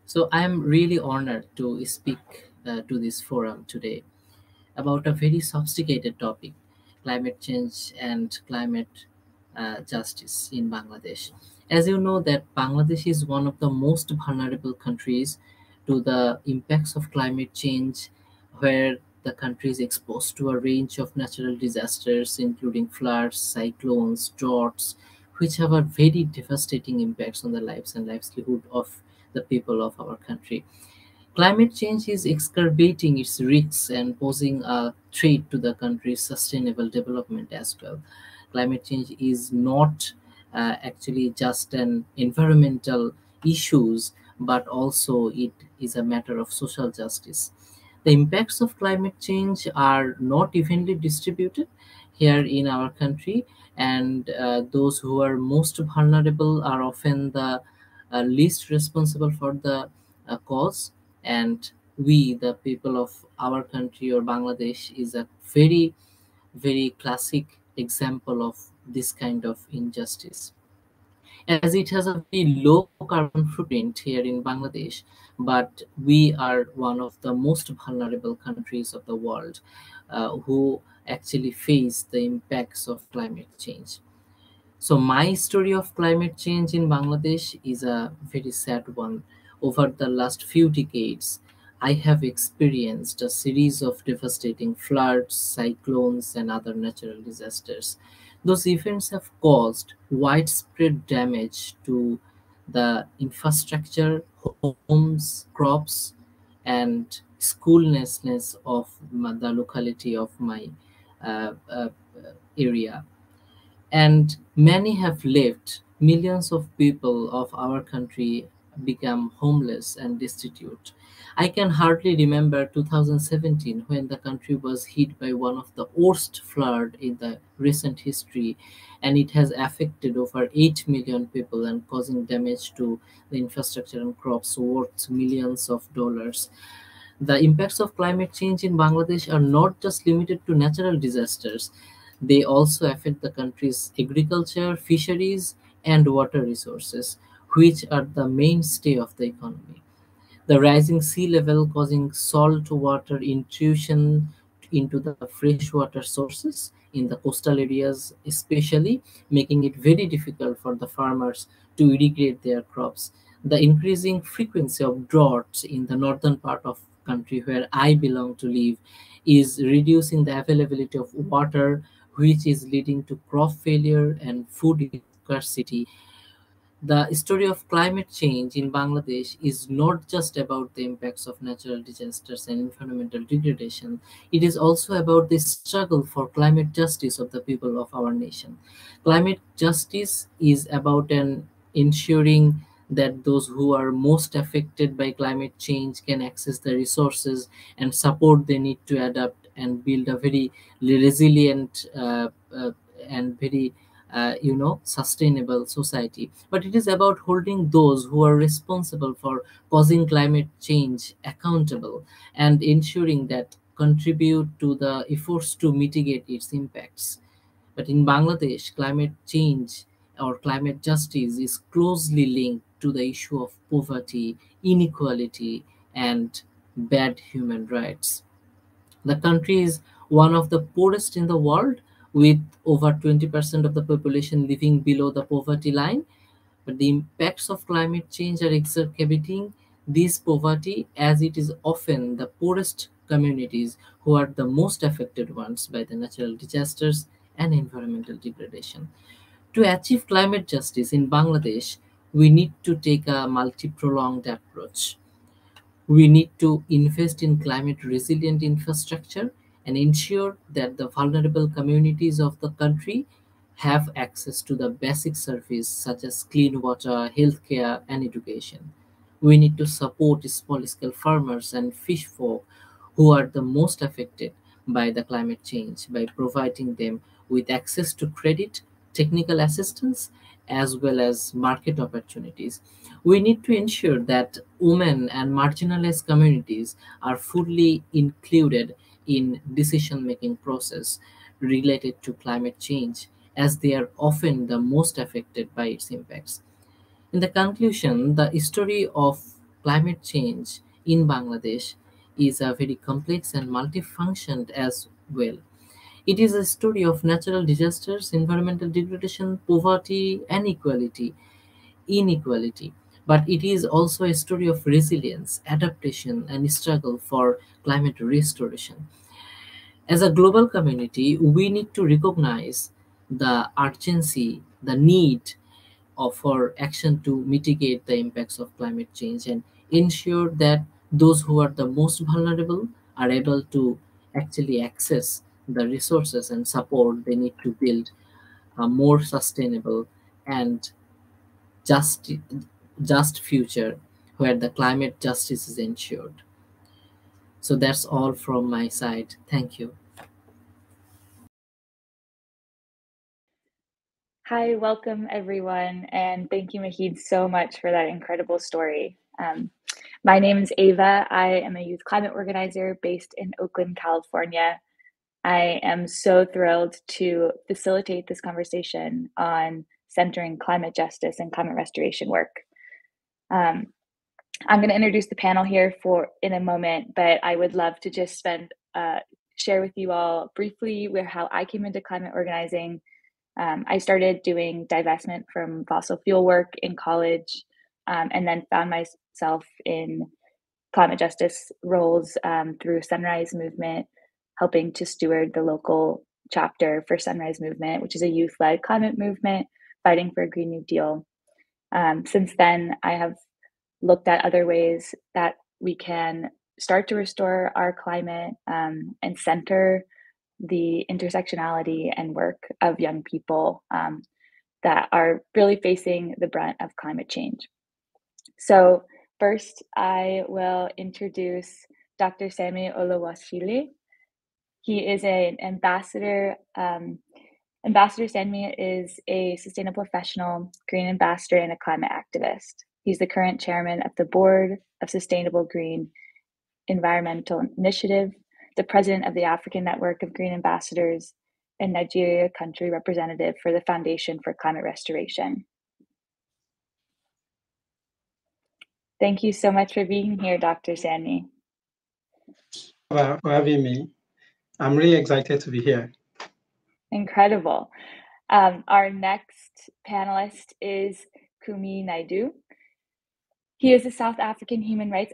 So I am really honored to speak to this forum today about a very sophisticated topic, climate change and climate justice in Bangladesh. As you know that Bangladesh is one of the most vulnerable countries to the impacts of climate change, where the country is exposed to a range of natural disasters including floods, cyclones, droughts, which have a very devastating impacts on the lives and livelihood of the people of our country. Climate change is exacerbating its risks and posing a threat to the country's sustainable development as well. Climate change is not actually just an environmental issues, but also it is a matter of social justice. The impacts of climate change are not evenly distributed here in our country, and those who are most vulnerable are often the least responsible for the cause. And we, the people of our country or Bangladesh, is a very classic example of this kind of injustice, as it has a very low carbon footprint here in Bangladesh, but we are one of the most vulnerable countries of the world who actually face the impacts of climate change. So my story of climate change in Bangladesh is a very sad one. Over the last few decades, I have experienced a series of devastating floods, cyclones, and other natural disasters. Those events have caused widespread damage to the infrastructure, homes, crops, and schoolness of the locality of my area, and many have left. Millions of people of our country become homeless and destitute. I can hardly remember 2017 when the country was hit by one of the worst flood in the recent history, and it has affected over 8 million people and causing damage to the infrastructure and crops worth millions of dollars. The impacts of climate change in Bangladesh are not just limited to natural disasters, they also affect the country's agriculture, fisheries, and water resources, which are the mainstay of the economy. The rising sea level causing salt water intrusion into the freshwater sources in the coastal areas, especially making it very difficult for the farmers to irrigate their crops. The increasing frequency of droughts in the northern part of country where I belong to live is reducing the availability of water, which is leading to crop failure and food scarcity. The story of climate change in Bangladesh is not just about the impacts of natural disasters and environmental degradation, it is also about the struggle for climate justice of the people of our nation. Climate justice is about an ensuring that those who are most affected by climate change can access the resources and support they need to adapt and build a very resilient and very sustainable society. But it is about holding those who are responsible for causing climate change accountable and ensuring that contribute to the efforts to mitigate its impacts. But in Bangladesh, climate change or climate justice is closely linked to the issue of poverty, inequality, and bad human rights. The country is one of the poorest in the world, with over 20% of the population living below the poverty line. But the impacts of climate change are exacerbating this poverty, as it is often the poorest communities who are the most affected ones by the natural disasters and environmental degradation. To achieve climate justice in Bangladesh, we need to take a multi pronged approach. We need to invest in climate resilient infrastructure and ensure that the vulnerable communities of the country have access to the basic services such as clean water, healthcare, and education. We need to support small scale farmers and fish folk who are the most affected by the climate change by providing them with access to credit, technical assistance, as well as market opportunities. We need to ensure that women and marginalized communities are fully included in decision making process related to climate change, as they are often the most affected by its impacts. In the conclusion, the story of climate change in Bangladesh is very complex and multifunctioned as well. It is a story of natural disasters, environmental degradation, poverty, and inequality. But it is also a story of resilience, adaptation, and struggle for climate restoration. As a global community, we need to recognize the urgency, the need for action to mitigate the impacts of climate change and ensure that those who are the most vulnerable are able to actually access the resources and support they need to build a more sustainable and just just future where the climate justice is ensured. So that's all from my side. Thank you. Hi, welcome everyone, and thank you, Mahid, so much for that incredible story. My name is Ava. I am a youth climate organizer based in Oakland, California. I am so thrilled to facilitate this conversation on centering climate justice and climate restoration work. I'm going to introduce the panel here in a moment, but I would love to just share with you all briefly how I came into climate organizing. I started doing divestment from fossil fuel work in college, and then found myself in climate justice roles through Sunrise Movement, helping to steward the local chapter for Sunrise Movement, which is a youth-led climate movement fighting for a Green New Deal. Since then, I have looked at other ways that we can start to restore our climate and center the intersectionality and work of young people that are really facing the brunt of climate change. So first, I will introduce Dr. Sanmi Olowosile. He is an ambassador. Ambassador Sanmi is a sustainable professional, green ambassador, and a climate activist. He's the current chairman of the board of Sustainable Green Environmental Initiative, the president of the African Network of Green Ambassadors, and Nigeria country representative for the Foundation for Climate Restoration. Thank you so much for being here, Dr. Sanmi. For having me. I'm really excited to be here. Incredible. Our next panelist is Kumi Naidoo. He is a South African human rights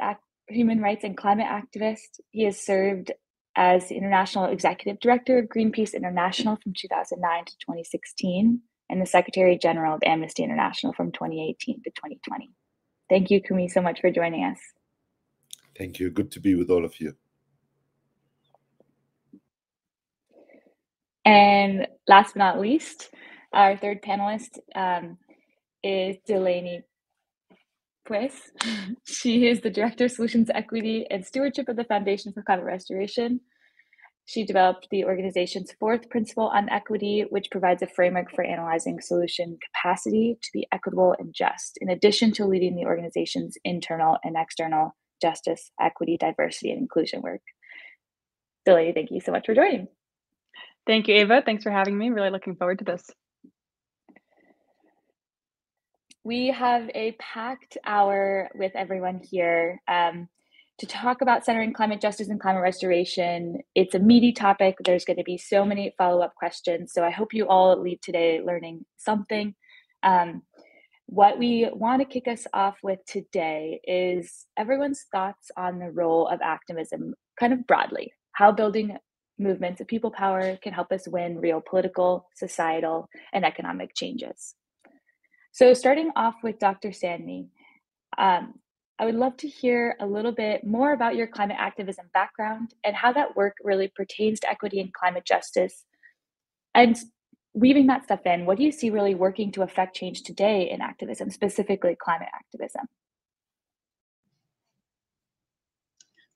and climate activist. He has served as the International Executive Director of Greenpeace International from 2009 to 2016, and the Secretary General of Amnesty International from 2018 to 2020. Thank you, Kumi, so much for joining us. Thank you. Good to be with all of you. And last but not least, our third panelist is Delaney Pues. She is the Director of Solutions, Equity, and Stewardship of the Foundation for Climate Restoration. She developed the organization's fourth principle on equity, which provides a framework for analyzing solution capacity to be equitable and just, in addition to leading the organization's internal and external justice, equity, diversity, and inclusion work. Delaney, thank you so much for joining. Thank you, Ava. Thanks for having me. Really looking forward to this. We have a packed hour with everyone here to talk about centering climate justice and climate restoration. It's a meaty topic. There's going to be so many follow-up questions. So I hope you all leave today learning something. What we want to kick us off with today is everyone's thoughts on the role of activism, kind of broadly, how building movements of people power can help us win real political, societal, and economic changes. So starting off with Dr. Sanmi, I would love to hear a little bit more about your climate activism background and how that work really pertains to equity and climate justice. And weaving that stuff in, what do you see really working to affect change today in activism, specifically climate activism?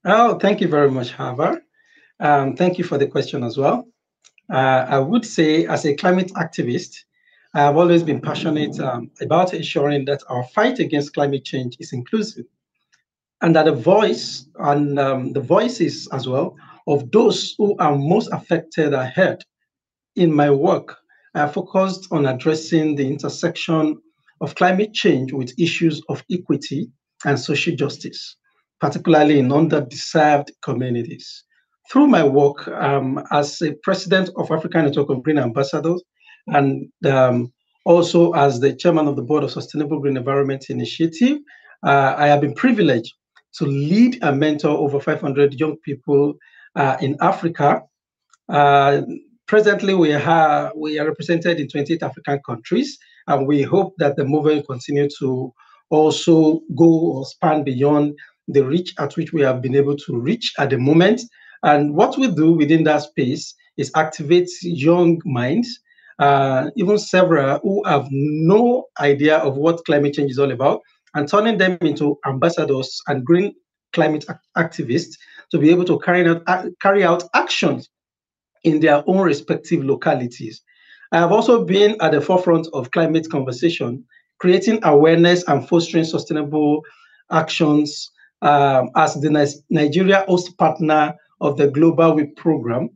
Oh, thank you very much, Hava. Thank you for the question as well. I would say, as a climate activist, I have always been passionate about ensuring that our fight against climate change is inclusive, and that the voice and the voices as well of those who are most affected are heard. In my work, I focused on addressing the intersection of climate change with issues of equity, and social justice, particularly in underdeserved communities. Through my work as a president of African Network of Green Ambassadors and also as the chairman of the board of Sustainable Green Environment Initiative, I have been privileged to lead and mentor over 500 young people in Africa. Uh, Presently, we are represented in 28 African countries, and we hope that the movement will continue to also go or span beyond the reach at which we have been able to reach at the moment. And what we do within that space is activate young minds, even several who have no idea of what climate change is all about, and turning them into ambassadors and green climate activists to be able to carry out actions in their own respective localities. I have also been at the forefront of climate conversation, creating awareness and fostering sustainable actions as the Nigeria host partner of the Global Week program.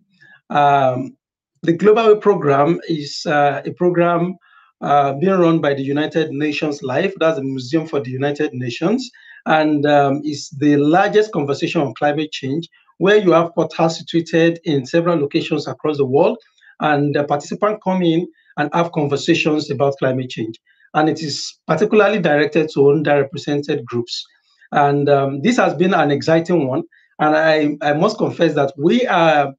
Um, the Global Week program is a program being run by the United Nations Life, that's the Museum for the United Nations, and is the largest conversation on climate change where you have portals situated in several locations across the world, and the participants come in and have conversations about climate change. And it is particularly directed to underrepresented groups. And this has been an exciting one. And I must confess that we have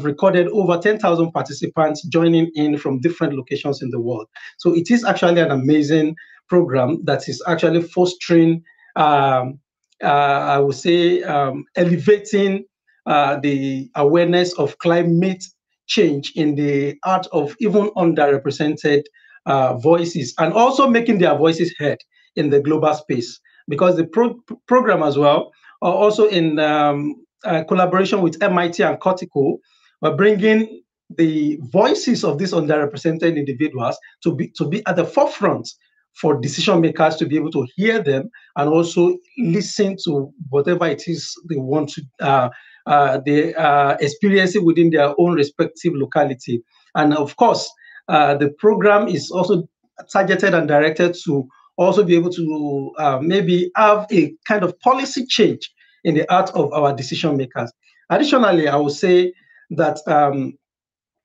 recorded over 10,000 participants joining in from different locations in the world. So it is actually an amazing program that is actually fostering I would say, elevating the awareness of climate change in the heart of even underrepresented voices, and also making their voices heard in the global space. Because the program as well, also in collaboration with MIT and Cortico, we're bringing the voices of these underrepresented individuals to be at the forefront for decision makers to be able to hear them and also listen to whatever it is they want to they experience it within their own respective locality. And of course, the program is also targeted and directed to also be able to maybe have a kind of policy change in the heart of our decision makers. Additionally, I would say that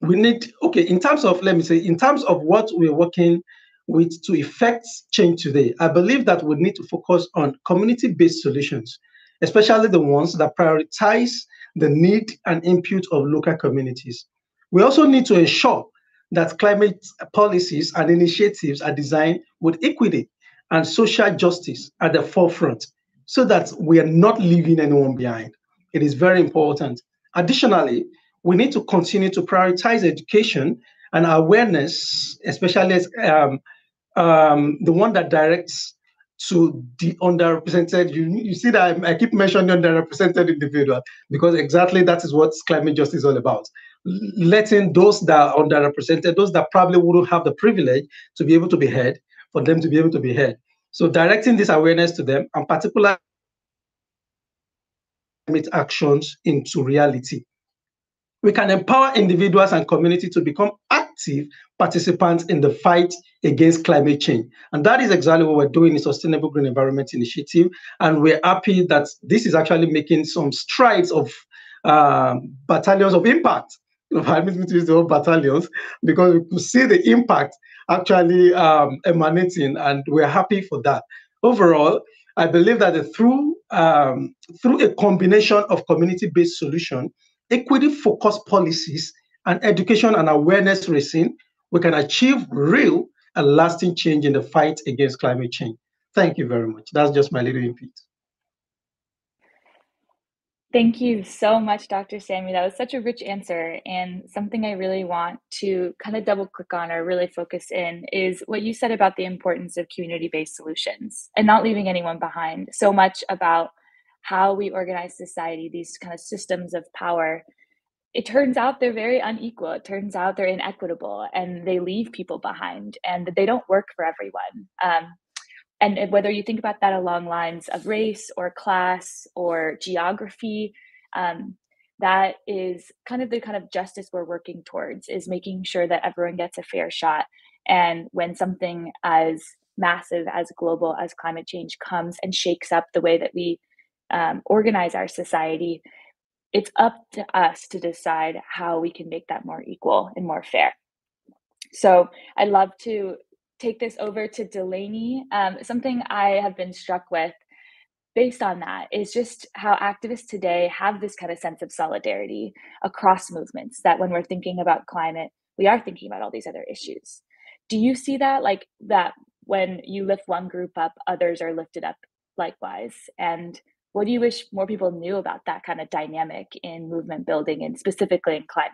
we need, okay, in terms of, let me say, in terms of what we're working with to effect change today, I believe that we need to focus on community-based solutions, especially the ones that prioritize the need and input of local communities. We also need to ensure that climate policies and initiatives are designed with equity and social justice at the forefront so that we are not leaving anyone behind. It is very important. Additionally, we need to continue to prioritize education and awareness, especially as, the one that directs to the underrepresented. You see that I keep mentioning underrepresented individual because exactly that is what climate justice is all about. Letting those that are underrepresented, those that probably wouldn't have the privilege to be able to be heard, for them to be able to be heard. So directing this awareness to them, and particularly climate actions into reality. We can empower individuals and community to become active participants in the fight against climate change. And that is exactly what we're doing in Sustainable Green Environment Initiative. And we're happy that this is actually making some strides of battalions of impact. I mean to use the word battalions because we could see the impact actually emanating, and we're happy for that. Overall, I believe that through a combination of community-based solution, equity-focused policies, and education and awareness raising, we can achieve real and lasting change in the fight against climate change. Thank you very much. That's just my little input. Thank you so much, Dr. Sanmi. That was such a rich answer, and something I really want to kind of double click on or really focus in is what you said about the importance of community-based solutions and not leaving anyone behind. So much about how we organize society, these kind of systems of power, it turns out they're very unequal. It turns out they're inequitable, and they leave people behind, and they don't work for everyone. And whether you think about that along lines of race or class or geography, that is kind of the kind of justice we're working towards, is making sure that everyone gets a fair shot. And when something as massive, as global as climate change comes and shakes up the way that we organize our society, it's up to us to decide how we can make that more equal and more fair. So I'd love to take this over to Delaney. Something I have been struck with based on that is just how activists today have this kind of sense of solidarity across movements, that when we're thinking about climate, we are thinking about all these other issues. Do you see that, like that when you lift one group up, others are lifted up likewise? And what do you wish more people knew about that kind of dynamic in movement building and specifically in climate?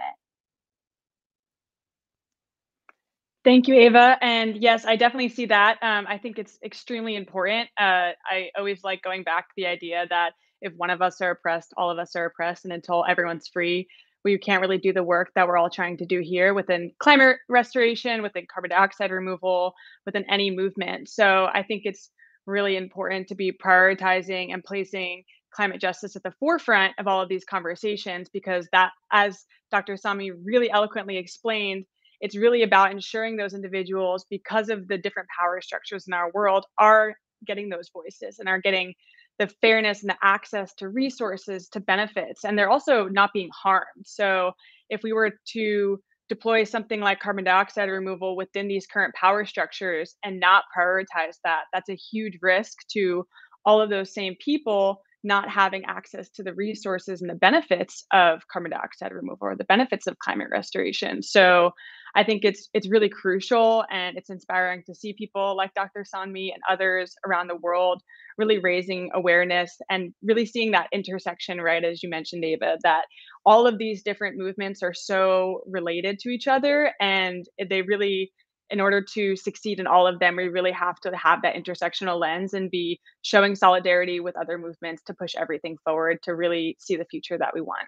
Thank you, Ava. And yes, I definitely see that. I think it's extremely important. I always like going back to the idea that if one of us are oppressed, all of us are oppressed. And until everyone's free, we can't really do the work that we're all trying to do here within climate restoration, within carbon dioxide removal, within any movement. So I think it's really important to be prioritizing and placing climate justice at the forefront of all of these conversations, because that, as Dr. Sanmi really eloquently explained, it's really about ensuring those individuals, because of the different power structures in our world, are getting those voices and are getting the fairness and the access to resources, to benefits, and they're also not being harmed. So if we were to deploy something like carbon dioxide removal within these current power structures and not prioritize that, that's a huge risk to all of those same people not having access to the resources and the benefits of carbon dioxide removal or the benefits of climate restoration. So I think it's really crucial, and it's inspiring to see people like Dr. Sanmi and others around the world really raising awareness and really seeing that intersection, right, as you mentioned, Ava, that all of these different movements are so related to each other, and they really, in order to succeed in all of them, we really have to have that intersectional lens and be showing solidarity with other movements to push everything forward to really see the future that we want.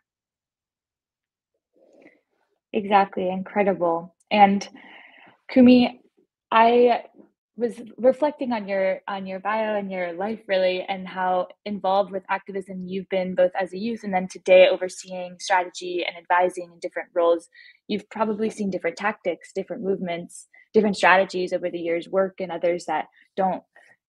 Exactly, incredible. And Kumi, I was reflecting on your bio and your life really, and how involved with activism you've been both as a youth and then today overseeing strategy and advising in different roles. You've probably seen different tactics, different movements, different strategies over the years work and others that don't.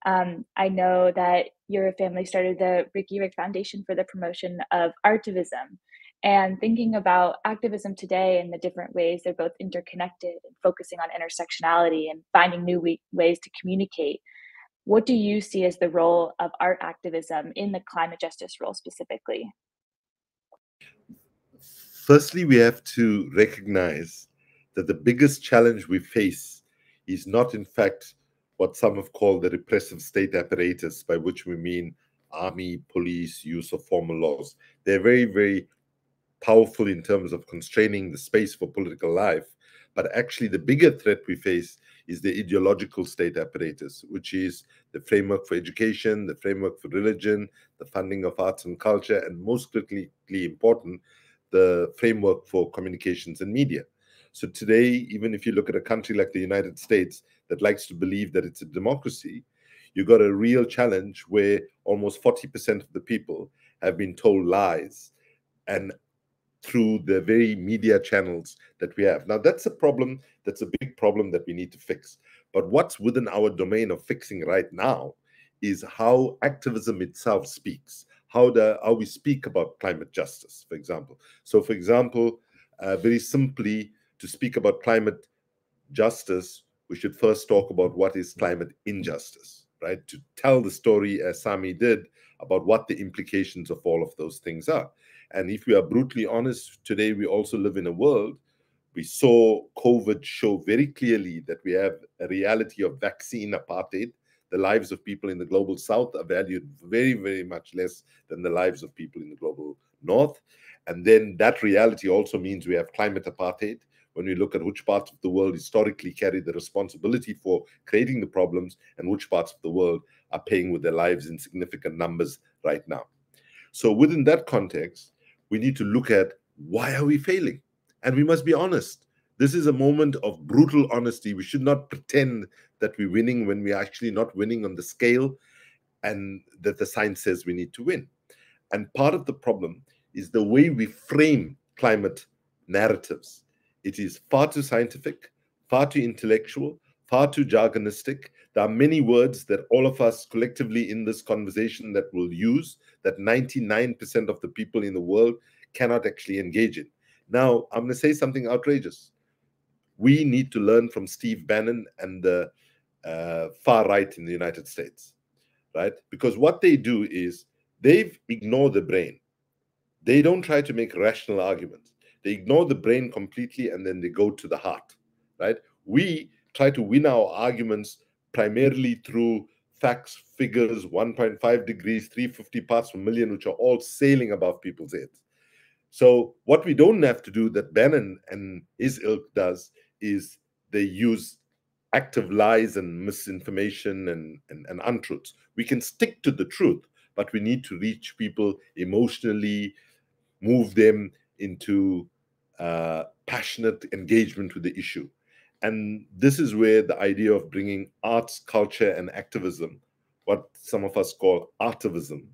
I know that your family started the Ricky Rick Foundation for the promotion of artivism, and thinking about activism today and the different ways they're both interconnected and focusing on intersectionality and finding new ways to communicate. What do you see as the role of art activism in the climate justice role specifically? Firstly, we have to recognize that the biggest challenge we face is not, in fact, what some have called the repressive state apparatus, by which we mean army, police, use of formal laws. They're very, very powerful in terms of constraining the space for political life. But actually, the bigger threat we face is the ideological state apparatus, which is the framework for education, the framework for religion, the funding of arts and culture, and most critically important, the framework for communications and media. So today, even if you look at a country like the United States that likes to believe that it's a democracy, you've got a real challenge where almost 40% of the people have been told lies, and through the very media channels that we have. Now, that's a problem, that's a big problem that we need to fix. But what's within our domain of fixing right now is how activism itself speaks, how we speak about climate justice, for example. So, for example, very simply, to speak about climate justice, we should first talk about what is climate injustice, right? To tell the story, as Sami did, about what the implications of all of those things are. And if we are brutally honest, today we also live in a world, we saw COVID show very clearly that we have a reality of vaccine apartheid. The lives of people in the global south are valued very, very much less than the lives of people in the global north. And then that reality also means we have climate apartheid. When we look at which parts of the world historically carry the responsibility for creating the problems and which parts of the world are paying with their lives in significant numbers right now. So within that context, we need to look at why are we failing? And we must be honest. This is a moment of brutal honesty. We should not pretend that we're winning when we're actually not winning on the scale and that the science says we need to win. And part of the problem is the way we frame climate narratives. It is far too scientific, far too intellectual, far too jargonistic. There are many words that all of us collectively in this conversation that will use that 99% of the people in the world cannot actually engage in. Now, I'm going to say something outrageous. We need to learn from Steve Bannon and the far right in the United States, right? Because what they do is they've ignored the brain. They don't try to make rational arguments. They ignore the brain completely and then they go to the heart, right? We try to win our arguments primarily through facts, figures, 1.5 degrees, 350 parts per million, which are all sailing above people's heads. So what we don't have to do, that Bannon and his ilk does, is they use active lies and misinformation and untruths. We can stick to the truth, but we need to reach people emotionally, move them into passionate engagement with the issue. And this is where the idea of bringing arts, culture, and activism, what some of us call artivism,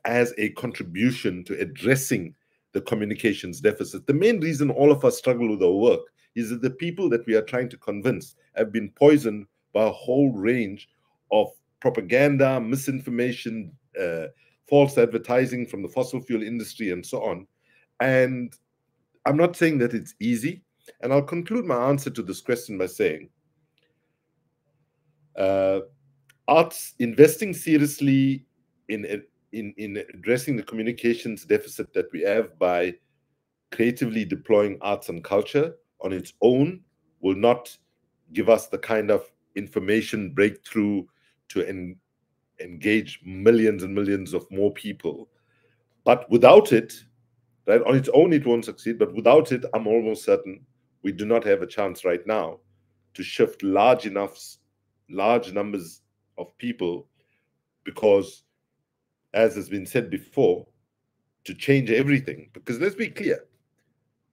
as a contribution to addressing the communications deficit. The main reason all of us struggle with our work is that the people that we are trying to convince have been poisoned by a whole range of propaganda, misinformation, false advertising from the fossil fuel industry, and so on. And I'm not saying that it's easy. And I'll conclude my answer to this question by saying, arts, investing seriously in addressing the communications deficit that we have by creatively deploying arts and culture on its own will not give us the kind of information breakthrough to engage millions and millions of more people. But without it, right, on its own, it won't succeed. But without it, I'm almost certain we do not have a chance right now to shift large numbers of people, because, as has been said before, to change everything. Because let's be clear,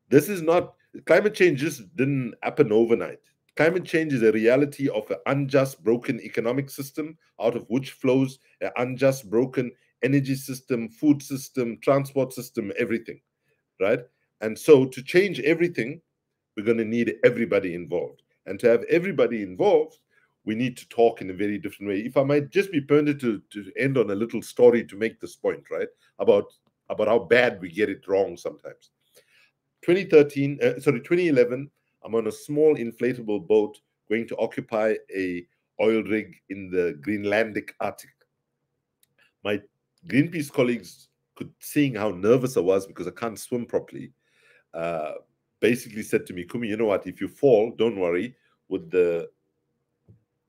this is not, climate change just didn't happen overnight. Climate change is a reality of an unjust, broken economic system out of which flows an unjust, broken energy system, food system, transport system, everything, right? And so to change everything, we're going to need everybody involved. And to have everybody involved, we need to talk in a very different way. If I might just be permitted to end on a little story to make this point, right? About how bad we get it wrong sometimes. 2011, I'm on a small inflatable boat going to occupy a oil rig in the Greenlandic Arctic. My Greenpeace colleagues could, seeing how nervous I was because I can't swim properly, basically said to me, Kumi, you know what, if you fall, don't worry, with the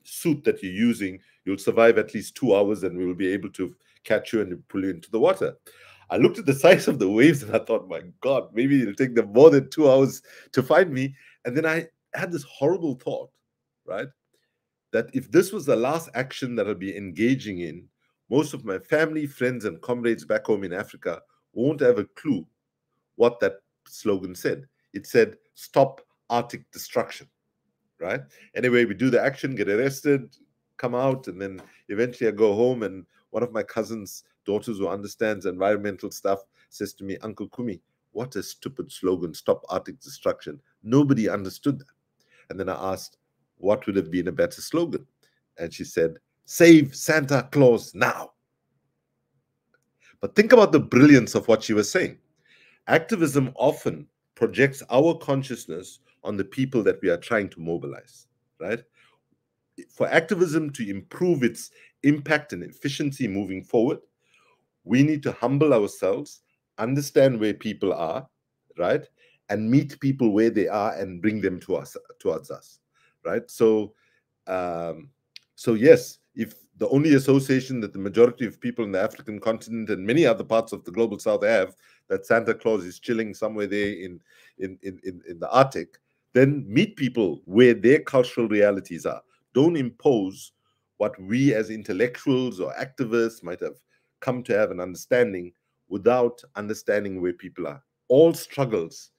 suit that you're using, you'll survive at least 2 hours and we will be able to catch you and pull you into the water. I looked at the size of the waves and I thought, my God, maybe it'll take them more than 2 hours to find me. And then I had this horrible thought, right? That if this was the last action that I'll be engaging in, most of my family, friends, and comrades back home in Africa won't have a clue what that slogan said. It said, stop Arctic destruction, right? Anyway, we do the action, get arrested, come out, and then eventually I go home and one of my cousin's daughters who understands environmental stuff says to me, Uncle Kumi, what a stupid slogan, stop Arctic destruction. Nobody understood that. And then I asked, what would have been a better slogan? And she said, save Santa Claus now. But think about the brilliance of what she was saying. Activism often projects our consciousness on the people that we are trying to mobilize, right? For activism to improve its impact and efficiency moving forward, we need to humble ourselves, understand where people are, right? And meet people where they are and bring them towards us, right? So yes, if the only association that the majority of people in the African continent and many other parts of the global south have, that Santa Claus is chilling somewhere there in the Arctic, then meet people where their cultural realities are. Don't impose what we as intellectuals or activists might have come to have an understanding without understanding where people are. All struggles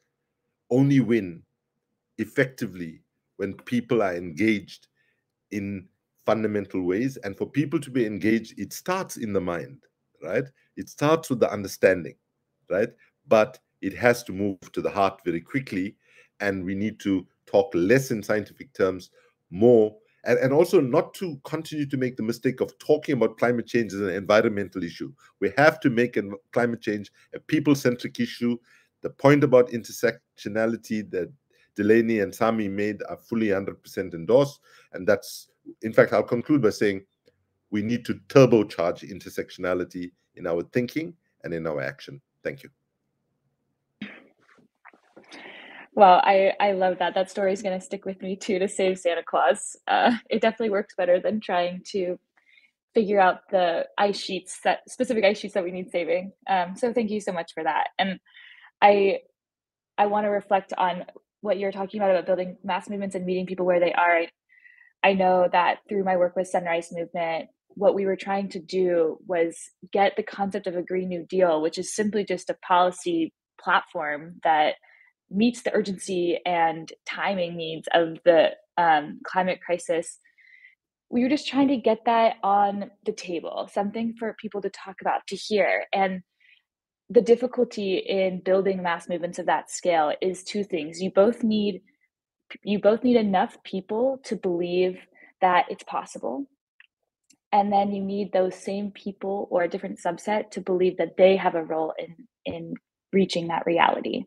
only win effectively when people are engaged in fundamental ways. And for people to be engaged, it starts in the mind, right? It starts with the understanding, right? But it has to move to the heart very quickly. And we need to talk less in scientific terms, more, and also not to continue to make the mistake of talking about climate change as an environmental issue. We have to make climate change a people-centric issue. The point about intersectionality that Delaney and Sanmi made are fully 100% endorsed. And that's, in fact, I'll conclude by saying we need to turbocharge intersectionality in our thinking and in our action. Thank you. Well, I love that. That story is going to stick with me too, to save Santa Claus. It definitely works better than trying to figure out the specific ice sheets that we need saving. So thank you so much for that. And I want to reflect on what you're talking about building mass movements and meeting people where they are. I know that through my work with Sunrise Movement, what we were trying to do was get the concept of a Green New Deal, which is simply just a policy platform that meets the urgency and timing needs of the climate crisis. We were just trying to get that on the table, something for people to talk about, to hear. And the difficulty in building mass movements of that scale is two things. You both need enough people to believe that it's possible. And then you need those same people or a different subset to believe that they have a role in reaching that reality.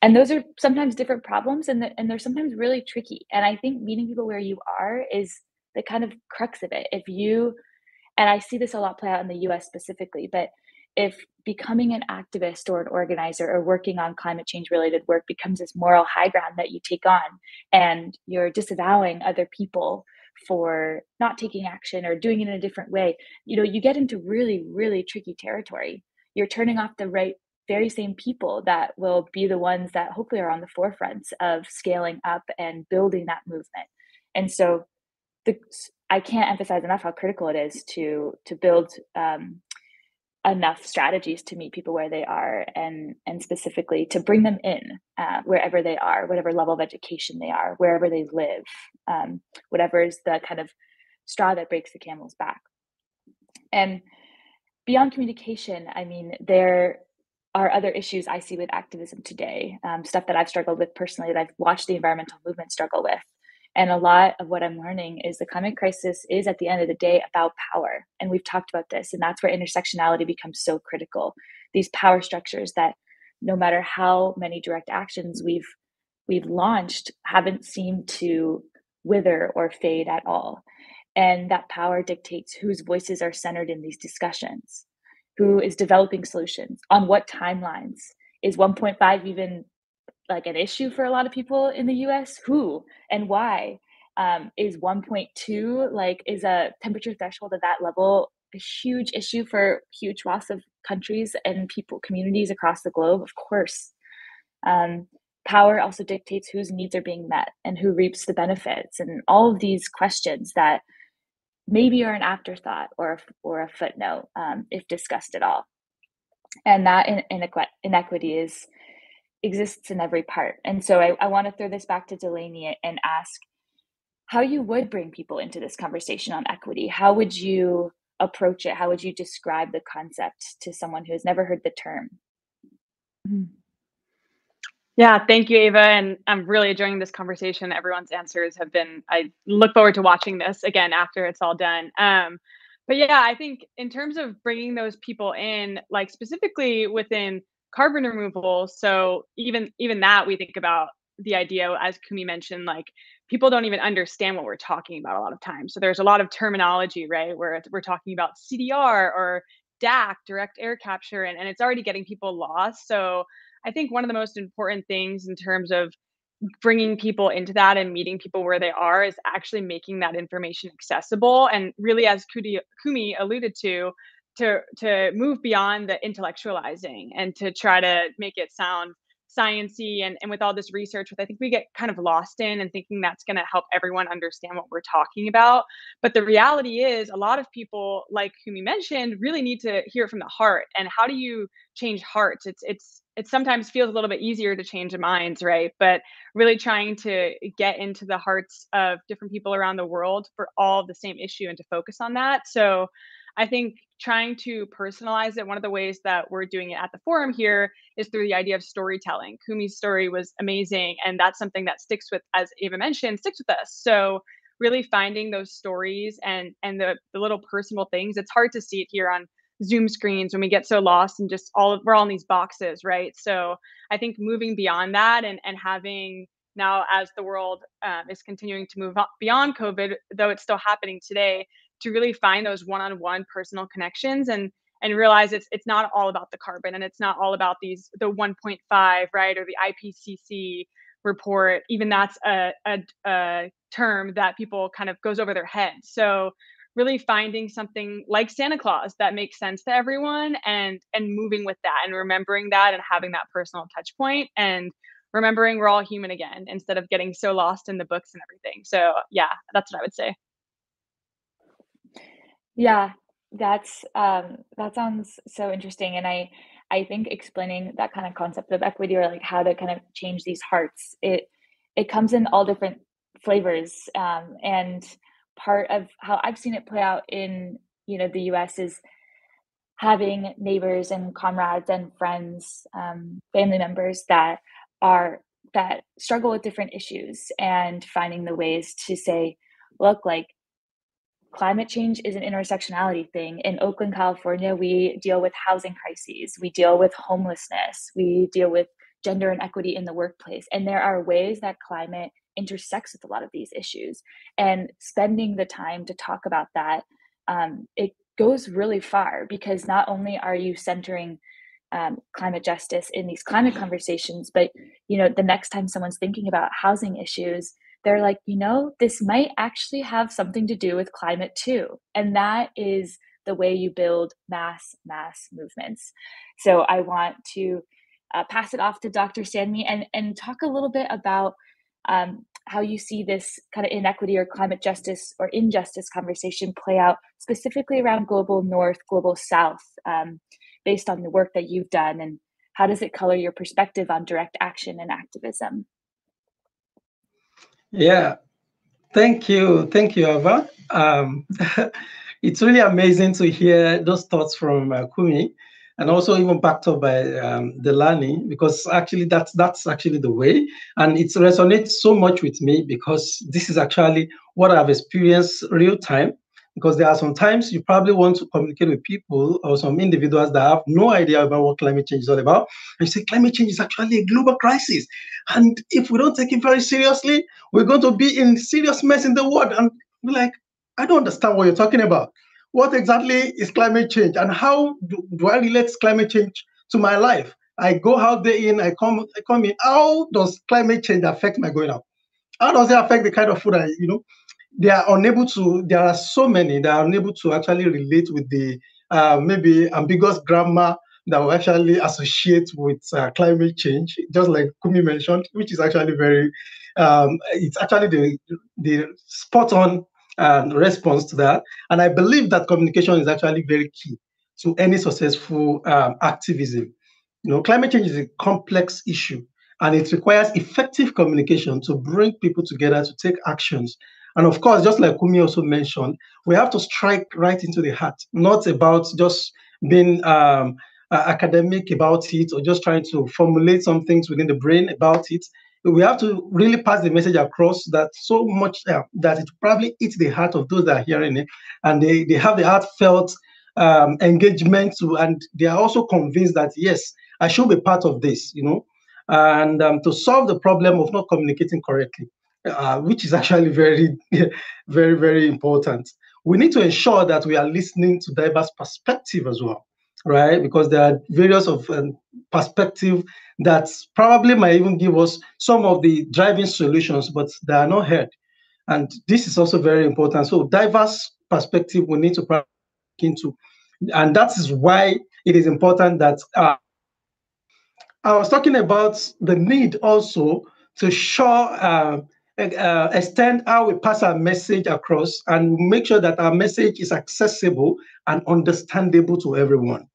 And those are sometimes different problems, and they're sometimes really tricky. And I think meeting people where you are is the kind of crux of it. And I see this a lot play out in the US specifically, but if becoming an activist or an organizer or working on climate change related work becomes this moral high ground that you take on, and you're disavowing other people for not taking action or doing it in a different way, you get into really, really tricky territory. You're turning off the very same people that will be the ones that hopefully are on the forefronts of scaling up and building that movement. And so I can't emphasize enough how critical it is to build enough strategies to meet people where they are, and specifically to bring them in wherever they are, whatever level of education they are, wherever they live, whatever is the kind of straw that breaks the camel's back. And beyond communication, I mean, there are other issues I see with activism today, stuff that I've struggled with personally, that I've watched the environmental movement struggle with. And a lot of what I'm learning is the climate crisis is, at the end of the day, about power. And we've talked about this, and that's where intersectionality becomes so critical. These power structures that, no matter how many direct actions we've launched, haven't seemed to wither or fade at all. And that power dictates whose voices are centered in these discussions, who is developing solutions, on what timelines. Is 1.5 even like an issue for a lot of people in the US? Who and why? Is 1.2, like, is a temperature threshold at that level a huge issue for huge swaths of countries and communities across the globe? Of course. Power also dictates whose needs are being met and who reaps the benefits, and all of these questions that maybe are an afterthought or a footnote, if discussed at all. And that inequity exists in every part. And so I want to throw this back to Delaney and ask how you would bring people into this conversation on equity. How would you approach it? How would you describe the concept to someone who has never heard the term? Yeah, thank you, Ava. And I'm really enjoying this conversation. Everyone's answers have been, I look forward to watching this again after it's all done. But yeah, I think in terms of bringing those people in, like specifically within carbon removal, so even that, we think about the idea, as Kumi mentioned, like people don't even understand what we're talking about a lot of times. So there's a lot of terminology, right, where we're talking about CDR or DAC, direct air capture, and it's already getting people lost. So I think one of the most important things in terms of bringing people into that and meeting people where they are is actually making that information accessible. And really, as Kumi alluded to move beyond the intellectualizing and to try to make it sound sciencey, and with all this research, which I think we get kind of lost in, and thinking that's going to help everyone understand what we're talking about. But the reality is, a lot of people, like Kumi mentioned, really need to hear it from the heart. And how do you change hearts? It sometimes feels a little bit easier to change minds, right? But really trying to get into the hearts of different people around the world for all the same issue and to focus on that. So I think trying to personalize it, one of the ways that we're doing it at the forum here is through the idea of storytelling. Kumi's story was amazing, and that's something that sticks with, as Ava mentioned, sticks with us. So really finding those stories and the little personal things. It's hard to see it here on Zoom screens when we get so lost and just we're all in these boxes, right? So I think moving beyond that and having now, as the world is continuing to move beyond COVID, though it's still happening today, to really find those one-on-one personal connections and realize it's not all about the carbon, and it's not all about the 1.5, right, or the IPCC report. Even that's a term that people kind of goes over their heads. So really finding something like Santa Claus that makes sense to everyone and moving with that and remembering that and having that personal touch point and remembering we're all human again instead of getting so lost in the books and everything. So yeah, that's what I would say. Yeah, that sounds so interesting. And I think explaining that kind of concept of equity, or like how to kind of change these hearts, it comes in all different flavors. And part of how I've seen it play out in, the US is having neighbors and comrades and friends, family members that struggle with different issues, and finding the ways to say, look, like, climate change is an intersectionality thing. In Oakland, California, we deal with housing crises, we deal with homelessness, we deal with gender inequity in the workplace. And there are ways that climate intersects with a lot of these issues. And spending the time to talk about that, it goes really far, because not only are you centering climate justice in these climate conversations, but the next time someone's thinking about housing issues, they're like, this might actually have something to do with climate too. And that is the way you build mass movements. So I want to pass it off to Dr. Sanmi and talk a little bit about how you see this kind of inequity or climate justice or injustice conversation play out specifically around global north, global south, based on the work that you've done, and how does it color your perspective on direct action and activism? Yeah, thank you, Ava. It's really amazing to hear those thoughts from Kumi, and also even backed up by Delaney, because actually that's actually the way, and it resonates so much with me, because this is actually what I've experienced real time. Because there are some times you probably want to communicate with people or some individuals that have no idea about what climate change is all about. And you say climate change is actually a global crisis. And if we don't take it very seriously, we're going to be in serious mess in the world. And we're like, I don't understand what you're talking about. What exactly is climate change? And how do I relate climate change to my life? I go out day in, I come in. How does climate change affect my going out? How does it affect the kind of food they are unable to, there are so many that are unable to actually relate with the maybe ambiguous grammar that will actually associate with climate change, just like Kumi mentioned, which is actually very, it's actually the spot on response to that. And I believe that communication is actually very key to any successful activism. Climate change is a complex issue, and it requires effective communication to bring people together to take actions. And of course, just like Kumi also mentioned, we have to strike right into the heart, not about just being academic about it or just trying to formulate some things within the brain about it. We have to really pass the message across that so much that it probably hits the heart of those that are hearing it, and they have the heartfelt engagement and they are also convinced that, yes, I should be part of this, and to solve the problem of not communicating correctly. Which is actually very, very, very important. We need to ensure that we are listening to diverse perspective as well, right? Because there are various of perspective that probably might even give us some of the driving solutions, but they are not heard. And this is also very important. So diverse perspective we need to look into. And that is why it is important that I was talking about the need also to extend how we pass our message across and make sure that our message is accessible and understandable to everyone.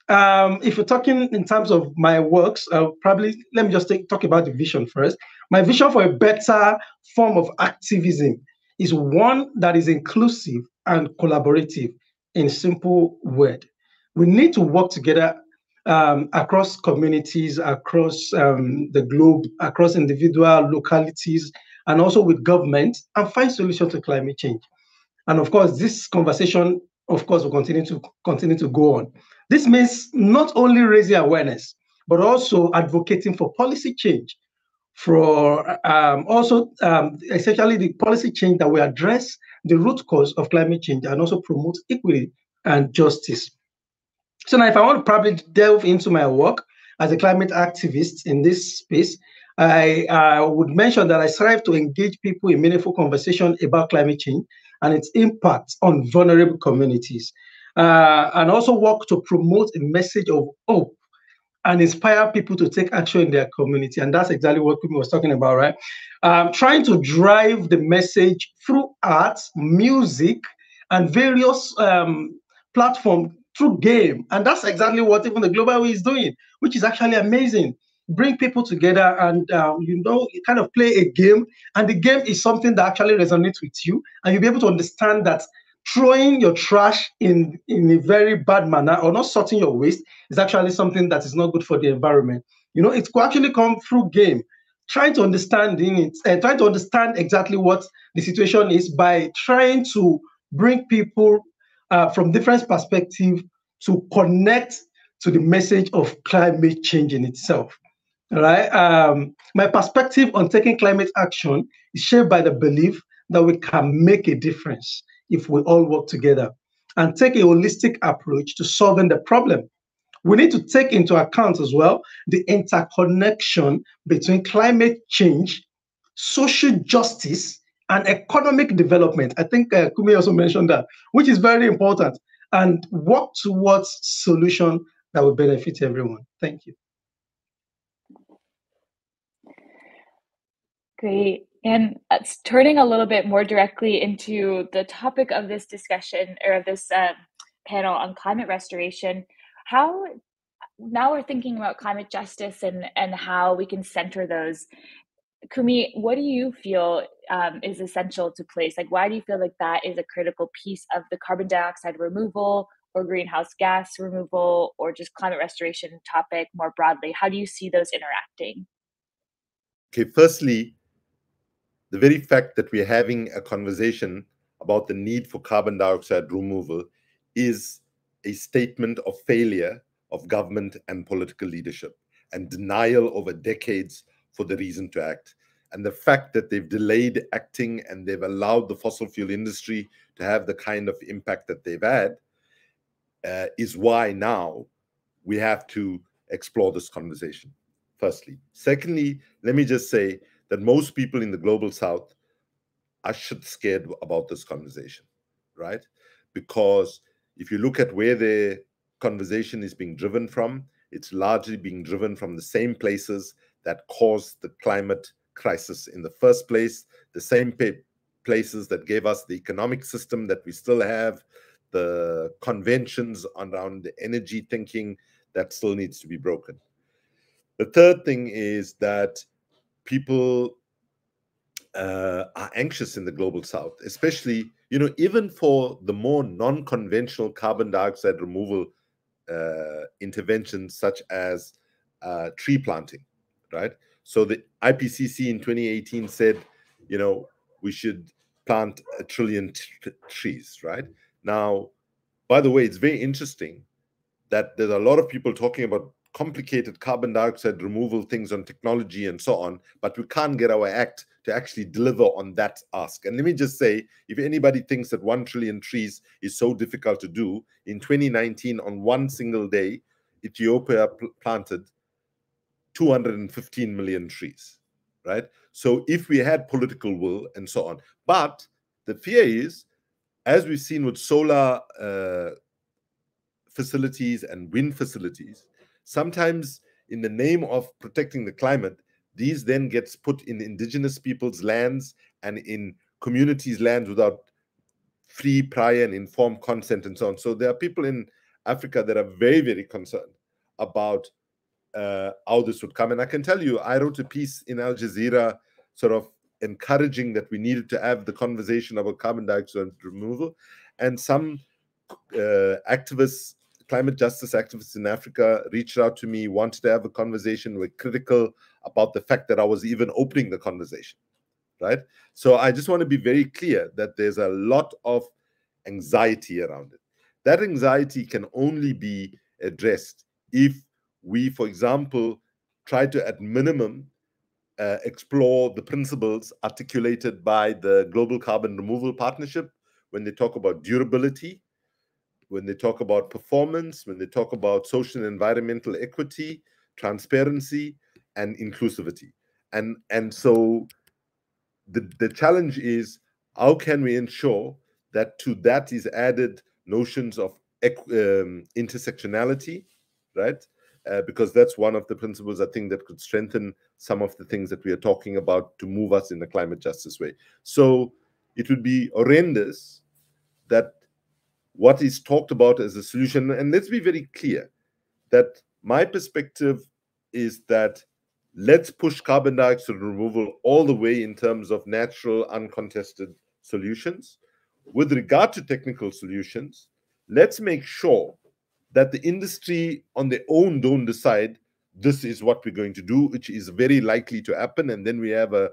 If we're talking in terms of my works, probably let me just talk about the vision first. My vision for a better form of activism is one that is inclusive and collaborative. In simple word, we need to work together across communities, across the globe, across individual localities, and also with government, and find solutions to climate change. And of course, this conversation, of course, will continue to go on. This means not only raising awareness, but also advocating for policy change, for essentially the policy change that will address the root cause of climate change and also promote equity and justice. So now, if I want to probably delve into my work as a climate activist in this space, I would mention that I strive to engage people in meaningful conversation about climate change and its impact on vulnerable communities, and also work to promote a message of hope and inspire people to take action in their community. And that's exactly what Kumi was talking about, right? Trying to drive the message through art, music, and various platforms through game. And that's exactly what even the Global Way is doing, which is actually amazing. Bring people together and, you kind of play a game. And the game is something that actually resonates with you. And you'll be able to understand that throwing your trash in a very bad manner or not sorting your waste is actually something that is not good for the environment. It could actually come through game, trying to understand trying to understand exactly what the situation is by trying to bring people from different perspectives to connect to the message of climate change in itself. All right. My perspective on taking climate action is shaped by the belief that we can make a difference if we all work together and take a holistic approach to solving the problem. We need to take into account as well the interconnection between climate change, social justice, and economic development. I think Kumi also mentioned that, which is very important, and work towards solution that will benefit everyone. Thank you. Great. And turning a little bit more directly into the topic of this discussion or of this panel on climate restoration, how now we're thinking about climate justice and how we can center those. Kumi, what do you feel is essential to place? Like, why do you feel like that is a critical piece of the carbon dioxide removal or greenhouse gas removal or just climate restoration topic more broadly? How do you see those interacting? Okay, firstly, the very fact that we're having a conversation about the need for carbon dioxide removal is a statement of failure of government and political leadership and denial over decades for the reason to act. And the fact that they've delayed acting and they've allowed the fossil fuel industry to have the kind of impact that they've had is why now we have to explore this conversation, firstly. Secondly, let me just say that most people in the global south are shit scared about this conversation, right? Because if you look at where the conversation is being driven from, it's largely being driven from the same places that caused the climate crisis in the first place, the same places that gave us the economic system that we still have, the conventions around the energy thinking that still needs to be broken. The third thing is that people are anxious in the global south, especially, even for the more non-conventional carbon dioxide removal interventions such as tree planting, right? So the IPCC in 2018 said, we should plant 1 trillion trees, right? Now, by the way, it's very interesting that there's a lot of people talking about complicated carbon dioxide removal things on technology and so on, but we can't get our act to actually deliver on that ask. And let me just say, if anybody thinks that 1 trillion trees is so difficult to do, in 2019, on one single day, Ethiopia planted 215 million trees, right? So if we had political will and so on. But the fear is, as we've seen with solar facilities and wind facilities, sometimes in the name of protecting the climate, these then gets put in indigenous people's lands and in communities' lands without free, prior, and informed consent and so on. So there are people in Africa that are very, very concerned about how this would come. And I can tell you, I wrote a piece in Al Jazeera sort of encouraging that we needed to have the conversation about carbon dioxide removal. And some activists, climate justice activists in Africa reached out to me, wanted to have a conversation, were critical about the fact that I was even opening the conversation, right? So I just want to be very clear that there's a lot of anxiety around it. That anxiety can only be addressed if we, for example, try to, at minimum, explore the principles articulated by the Global Carbon Removal Partnership when they talk about durability, when they talk about performance, when they talk about social and environmental equity, transparency, and inclusivity. And so the challenge is, how can we ensure that to that is added notions of intersectionality, right? Because that's one of the principles, I think, that could strengthen some of the things that we are talking about to move us in a climate justice way. So it would be horrendous that what is talked about as a solution, and let's be very clear, that my perspective is that let's push carbon dioxide removal all the way in terms of natural, uncontested solutions. With regard to technical solutions, let's make sure that the industry on their own don't decide this is what we're going to do, which is very likely to happen. And then we have a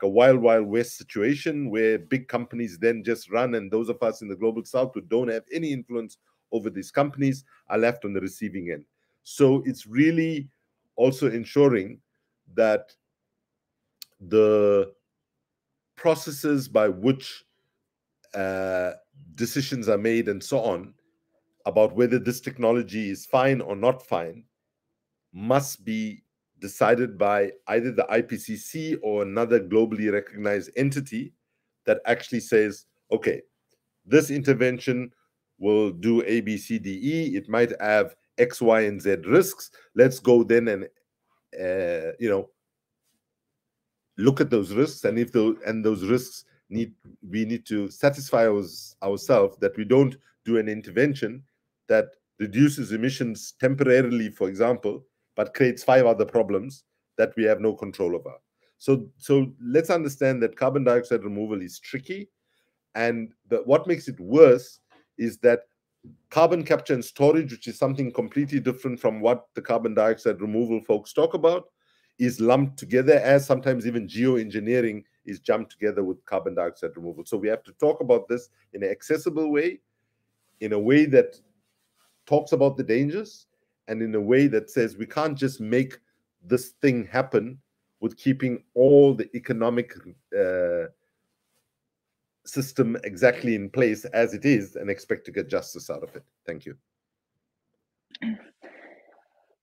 wild, wild west situation where big companies then just run, and those of us in the global south who don't have any influence over these companies are left on the receiving end. So it's really also ensuring that the processes by which decisions are made and so on about whether this technology is fine or not fine must be decided by either the IPCC or another globally recognized entity that actually says, okay, this intervention will do A, B, C, D, E. It might have X, Y, and Z risks. Let's go then and look at those risks, and if those risks we need to satisfy ourselves that we don't do an intervention that reduces emissions temporarily, for example, but creates 5 other problems that we have no control over. So let's understand that carbon dioxide removal is tricky, and what makes it worse is that carbon capture and storage, which is something completely different from what the carbon dioxide removal folks talk about, is lumped together, as sometimes even geoengineering is jumped together with carbon dioxide removal. So we have to talk about this in an accessible way, in a way that talks about the dangers, and in a way that says we can't just make this thing happen with keeping all the economic system exactly in place as it is and expect to get justice out of it. Thank you.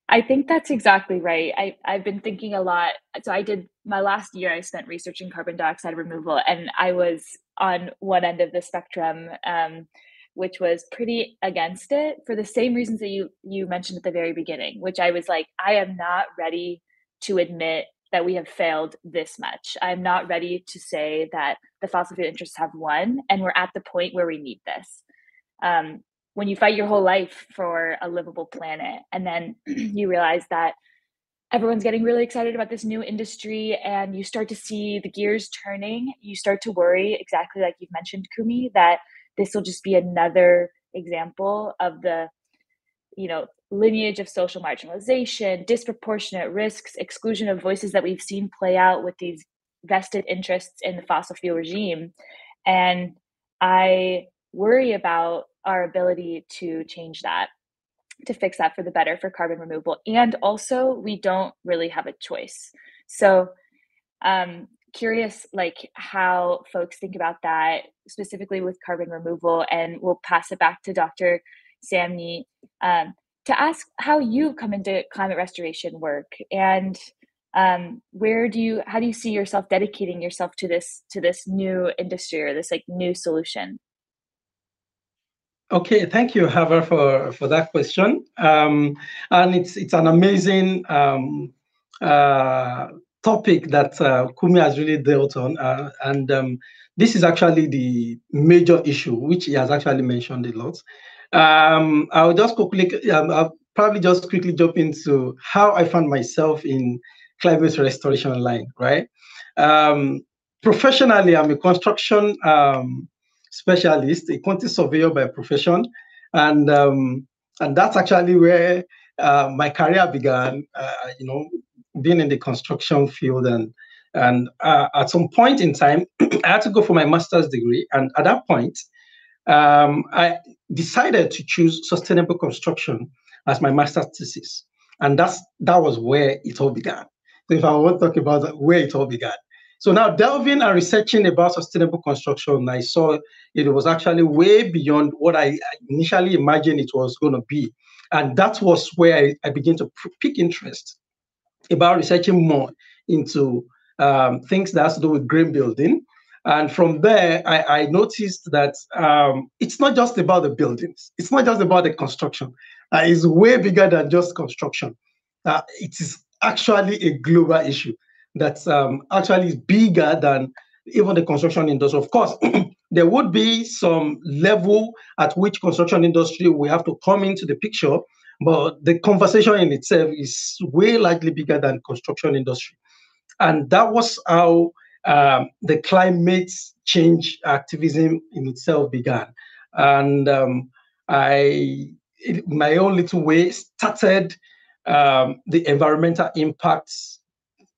I think that's exactly right. I've been thinking a lot. So I did my last year, I spent researching carbon dioxide removal, and I was on one end of the spectrum, which was pretty against it for the same reasons that you mentioned at the very beginning, which I was like, I am not ready to admit that we have failed this much. I'm not ready to say that the fossil fuel interests have won, and we're at the point where we need this. When you fight your whole life for a livable planet, and then you realize that everyone's getting really excited about this new industry, and you start to see the gears turning, you start to worry, exactly like you've mentioned, Kumi, that this will just be another example of the lineage of social marginalization, disproportionate risks, exclusion of voices that we've seen play out with these vested interests in the fossil fuel regime. And I worry about our ability to change that, to fix that for the better for carbon removal. And also, we don't really have a choice. So curious how folks think about that specifically with carbon removal, and we'll pass it back to Dr. Sanmi to ask how you come into climate restoration work, and how do you see yourself dedicating yourself to this new industry or this new solution? Okay, thank you, Hava, for that question. And it's an amazing topic that Kumi has really dealt on, and this is actually the major issue, which he has actually mentioned a lot. I'll just I'll probably just quickly jump into how I found myself in climate restoration line, right? Professionally, I'm a construction specialist, a quantity surveyor by profession, and that's actually where my career began. Being in the construction field, and And at some point in time, I had to go for my master's degree. And at that point, I decided to choose sustainable construction as my master's thesis. And that was where it all began. So if I want to talk about where it all began. So now delving and researching about sustainable construction, I saw it was actually way beyond what I initially imagined it was going to be. And that was where I began to pick interest about researching more into things that has to do with green building. And from there, I noticed that it's not just about the buildings. It's not just about the construction. It's way bigger than just construction. It is actually a global issue that actually is bigger than even the construction industry. Of course, there would be some level at which construction industry will have to come into the picture, but the conversation in itself is way likely bigger than construction industry. And that was how the climate change activism in itself began. And in my own little way, started the environmental impacts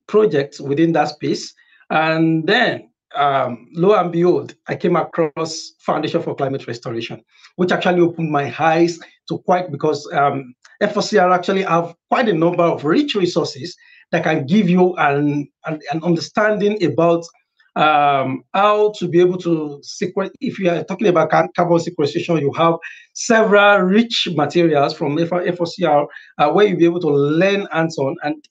project within that space. And then, lo and behold, I came across Foundation for Climate Restoration, which actually opened my eyes to quite, because FOCR actually have quite a number of rich resources that can give you an understanding about how to be able to sequester. If you are talking about carbon sequestration, you have several rich materials from FOCR where you'll be able to learn hands-on. And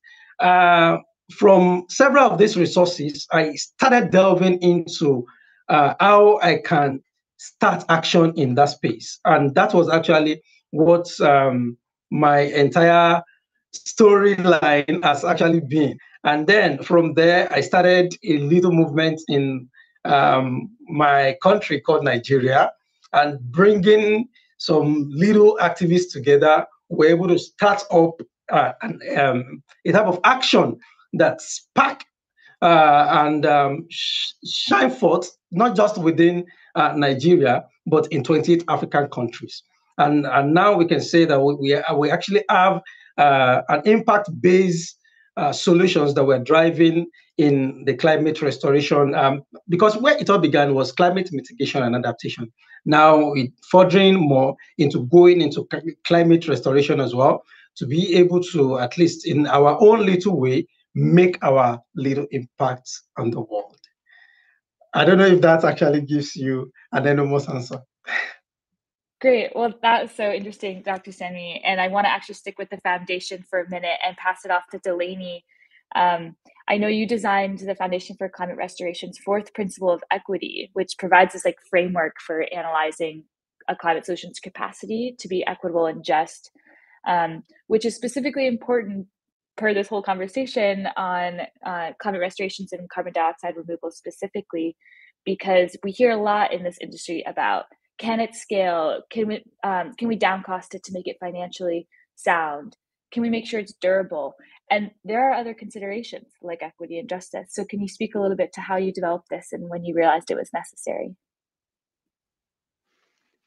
from several of these resources, I started delving into how I can start action in that space. And that was actually what my entire storyline has actually been. And then from there, I started a little movement in my country called Nigeria, and bringing some little activists together, we're able to start up a type of action that spark and shine forth, not just within Nigeria, but in 28 African countries. And now we can say that we actually have an impact-based solutions that we're driving in the climate restoration, because where it all began was climate mitigation and adaptation. Now it's furthering more into going into climate restoration as well, to be able to, at least in our own little way, make our little impact on the world. I don't know if that actually gives you an enormous answer. Great. Well, that's so interesting, Dr. Sanmi. And I want to actually stick with the foundation for a minute and pass it off to Delaney. I know you designed the Foundation for Climate Restoration's fourth principle of equity, which provides this framework for analyzing a climate solution's capacity to be equitable and just, which is specifically important per this whole conversation on climate restorations and carbon dioxide removal specifically, because we hear a lot in this industry about, can it scale? Can we down cost it to make it financially sound? Can we make sure it's durable? And there are other considerations like equity and justice. So can you speak a little bit to how you developed this and when you realized it was necessary?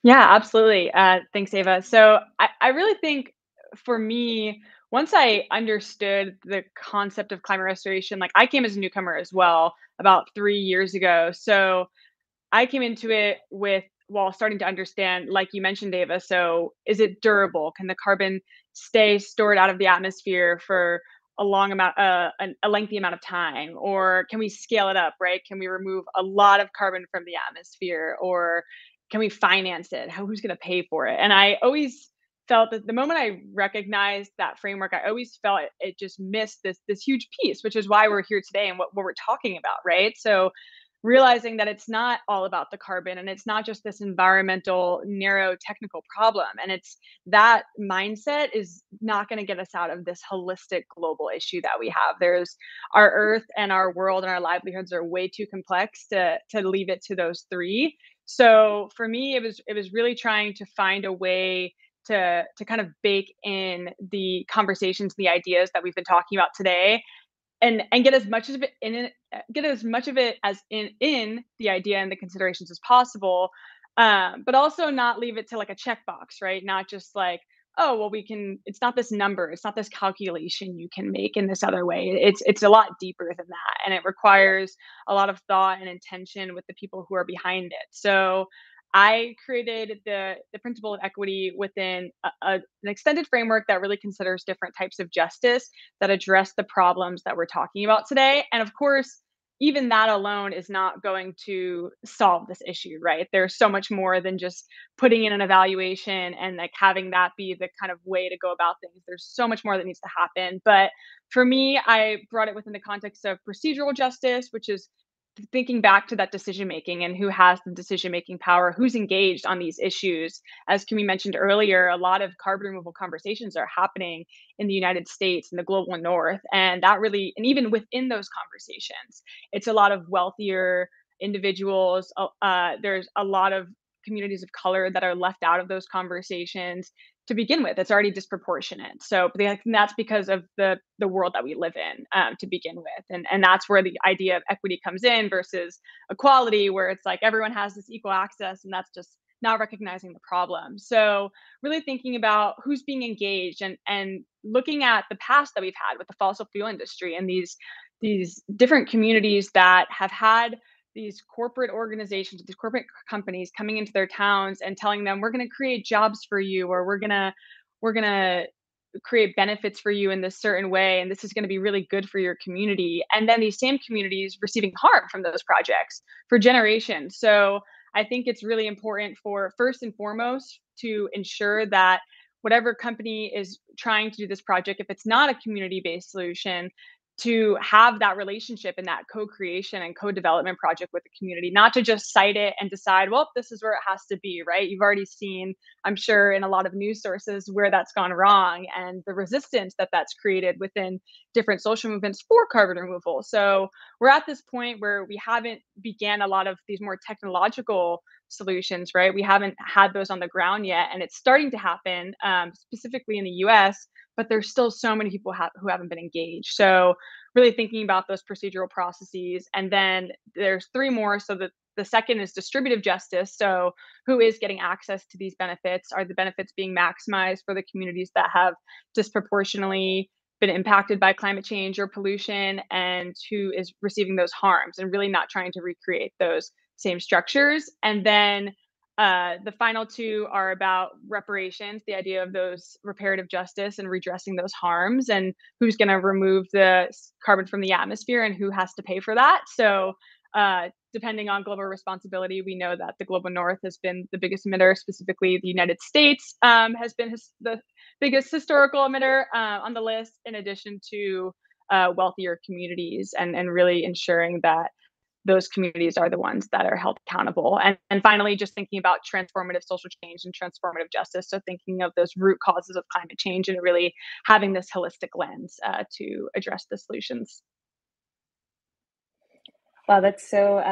Yeah, absolutely. Thanks, Ava. So I really think for me, once I understood the concept of climate restoration, I came as a newcomer as well about 3 years ago. So I came into it while starting to understand, like you mentioned, Ava. So is it durable? Can the carbon stay stored out of the atmosphere for a lengthy amount of time? Or can we scale it up, right? Can we remove a lot of carbon from the atmosphere? Or can we finance it? Who's going to pay for it? And I always felt that the moment I recognized that framework, I always felt it just missed this huge piece, which is why we're here today and what we're talking about, right? So realizing that it's not all about the carbon and it's not just this environmental narrow technical problem, and it's that mindset is not going to get us out of this holistic global issue that we have. There's our earth and our world and our livelihoods are way too complex to leave it to those three. So for me, it was really trying to find a way to kind of bake in the conversations, the ideas that we've been talking about today, and get as much of it as in the idea and the considerations as possible, but also not leave it to a checkbox, right? Not just oh, well, it's not this number, it's not this calculation you can make in this other way. It's a lot deeper than that. And it requires a lot of thought and intention with the people who are behind it. So I created the principle of equity within an extended framework that really considers different types of justice that address the problems that we're talking about today. And of course, even that alone is not going to solve this issue, right? There's so much more than just putting in an evaluation and like having that be the kind of way to go about things. There's so much more that needs to happen. But for me, I brought it within the context of procedural justice, which is thinking back to that decision making and who has the decision making power, who's engaged on these issues. As Kumi mentioned earlier, a lot of carbon removal conversations are happening in the United States and the global north. And that really, and even within those conversations, it's a lot of wealthier individuals. There's a lot of communities of color that are left out of those conversations to begin with. It's already disproportionate. So that's because of the world that we live in to begin with. And that's where the idea of equity comes in versus equality, where it's like everyone has this equal access and that's just not recognizing the problem. So really thinking about who's being engaged and looking at the past that we've had with the fossil fuel industry and these different communities that have had these corporate organizations, these corporate companies coming into their towns and telling them, we're going to create jobs for you, or we're going to create benefits for you in this certain way, and this is going to be really good for your community. And then these same communities receiving harm from those projects for generations. So I think it's really important for, first and foremost, to ensure that whatever company is trying to do this project, if it's not a community-based solution, to have that relationship and that co-creation and co-development project with the community, not to just cite it and decide, well, this is where it has to be, right? You've already seen, I'm sure, in a lot of news sources where that's gone wrong and the resistance that that's created within different social movements for carbon removal. So we're at this point where we haven't began a lot of these more technological solutions, right? We haven't had those on the ground yet, and it's starting to happen, specifically in the US, but there's still so many people who haven't been engaged. So really thinking about those procedural processes. And then there's three more. So the second is distributive justice. So who is getting access to these benefits? Are the benefits being maximized for the communities that have disproportionately been impacted by climate change or pollution, and who is receiving those harms, and really not trying to recreate those same structures. And then the final two are about reparations, the idea of those reparative justice and redressing those harms, and who's going to remove the carbon from the atmosphere and who has to pay for that. So depending on global responsibility, we know that the global north has been the biggest emitter, specifically the United States has been the biggest historical emitter on the list, in addition to wealthier communities, and really ensuring that those communities are the ones that are held accountable. And finally, just thinking about transformative social change and transformative justice. So thinking of those root causes of climate change and really having this holistic lens to address the solutions. Wow, that's so